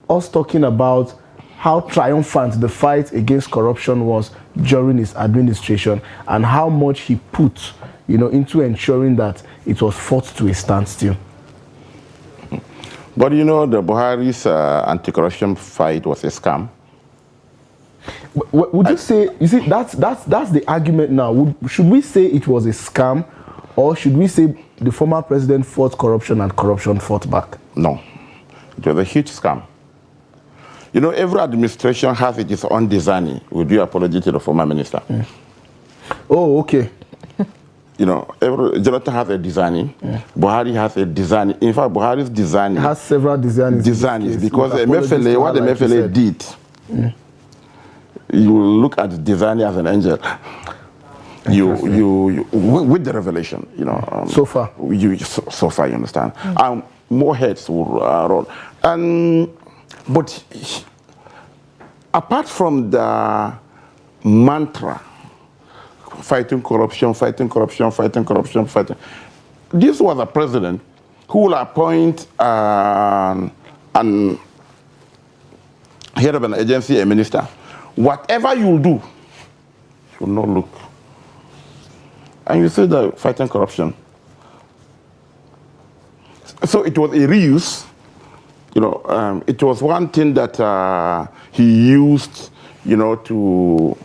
us talking about how triumphant the fight against corruption was during his administration and how much he put, into ensuring that it was fought to a standstill. But the Buhari's anti-corruption fight was a scam. Would you say, that's the argument now. Should we say it was a scam, or should we say the former president fought corruption and corruption fought back? No, it was a huge scam. Every administration has its own design. We do apology to the former minister. Mm. Oh, okay. Every Jonathan has a design. Buhari has a design. In fact, Buhari's design has several designs. Because what the MFLA did, you look at the design as an angel. You with the revelation, so far, so far, you understand. More heads will roll, but apart from the mantra, fighting corruption, this was a president who will appoint head of an agency, a minister. Whatever you do, you will not look. And you say that fighting corruption. So it was a reuse. It was one thing that he used, to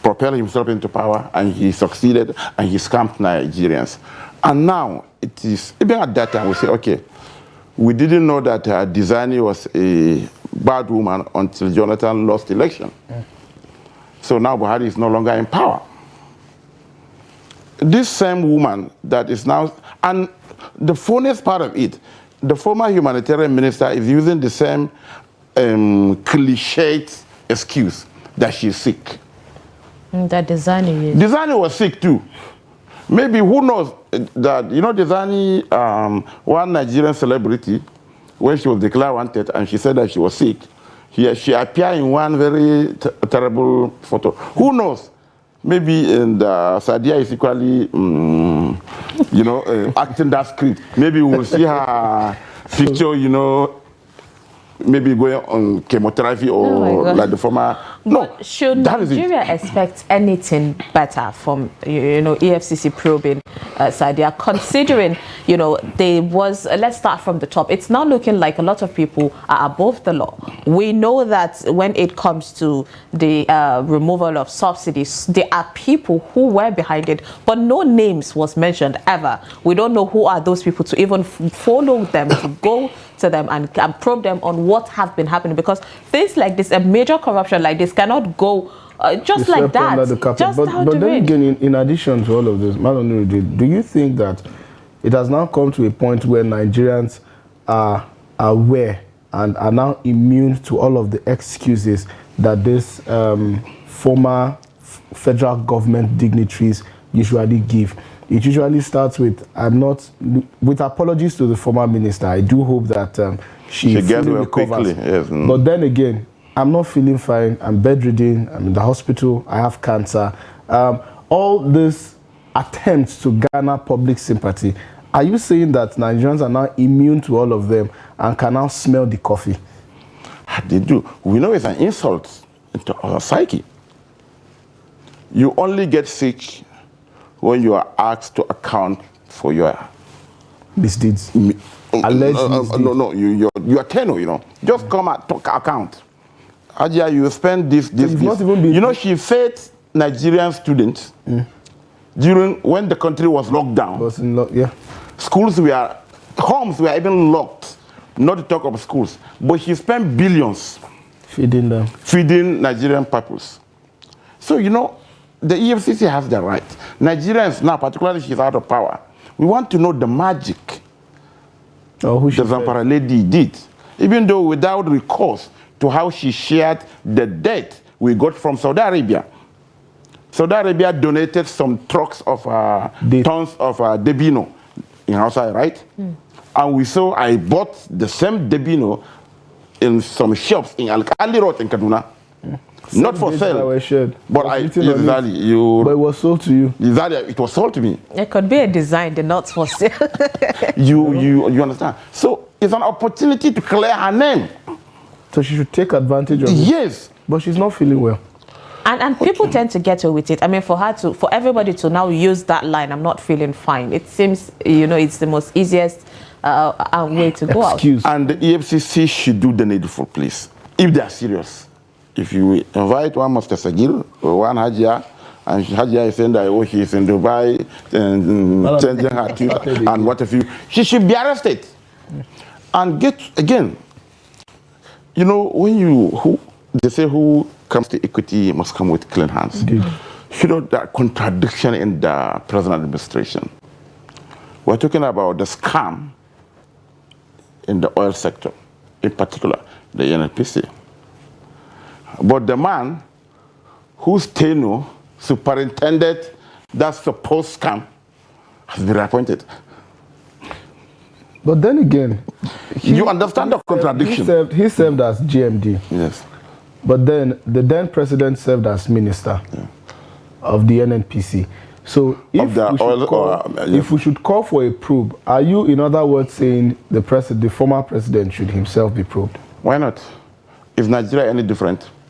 propel himself into power, and he succeeded, and he scammed Nigerians. And now it is, even at that time, we say, okay, we didn't know that Dizani was a bad woman until Jonathan lost election. So now Buhari is no longer in power. This same woman that is now, and the funniest part of it, the former humanitarian minister is using the same cliched excuse that she's sick. That Dizani is. Dizani was sick too. Maybe, who knows, that, Dizani, one Nigerian celebrity, when she was declared wanted and she said that she was sick, she appeared in one very terrible photo. Who knows? Maybe Sadia is equally, acting that script. Maybe we'll see her picture, maybe going on chemotherapy or like the former. But should Nigeria expect anything better from, EFCC probing Sadia, considering, there was, let's start from the top. It's now looking like a lot of people are above the law. We know that when it comes to the removal of subsidies, there are people who were behind it, but no names was mentioned ever. We don't know who are those people to even follow them, to go to them and probe them on what have been happening, because things like this, a major corruption like this, cannot go just like that. But then again, in addition to all of this, Abdallah Nurudeed, do you think that it has now come to a point where Nigerians are aware and are now immune to all of the excuses that this former federal government dignitaries usually give? It usually starts with, with apologies to the former minister. I do hope that she gets well recovers. Quickly. Yes. But then again, I'm not feeling fine. I'm bedridden. I'm in the hospital. I have cancer. All these attempts to garner public sympathy. Are you saying that Nigerians are now immune to all of them and can now smell the coffee? They do. We know it's an insult to our psyche. You only get sick when you are asked to account for your misdeeds. Alleged misdeeds. No, you are tenor, Just come and talk account. Ajia, you spend this. She fed Nigerian students during when the country was locked down. Homes were even locked, not to talk of schools. But she spent billions feeding them, feeding Nigerian peoples. So, the EFCC has the right. Nigerians now, particularly she's out of power, we want to know the magic the Zamfara lady did, even though without recourse to how she shared the debt we got from Saudi Arabia. Saudi Arabia donated some trucks of tons of Debino in outside, right? And I bought the same Debino in some shops in Al-Kali Road in Kaduna. Not for sale, but but it was sold to you. It was sold to me. It could be a design, the not for sale. you understand? So it's an opportunity to clear her name. So she should take advantage of it. Yes. But she's not feeling well. And people tend to get away with it. I mean, for everybody to now use that line, I'm not feeling fine. It seems, it's the most easiest way to go Excuse. out. And the EFCC should do the needful, please, if they are serious. If you invite one Mr. Sagil or one Hajia, and Hajia is saying that she's in Dubai and changing her teeth, and what if she should be arrested. And again, when they say who comes to equity must come with clean hands. Indeed. That contradiction in the present administration. We're talking about the scam in the oil sector, in particular, the NNPC. But the man whose tenure superintended that supposed scam has been appointed. But then again, you understand the contradiction. He served as GMD. Yes. But then the then president served as minister of the NNPC. So if we should call for a probe, are you, in other words, saying the former president should himself be probed? Why not? Is Nigeria any different?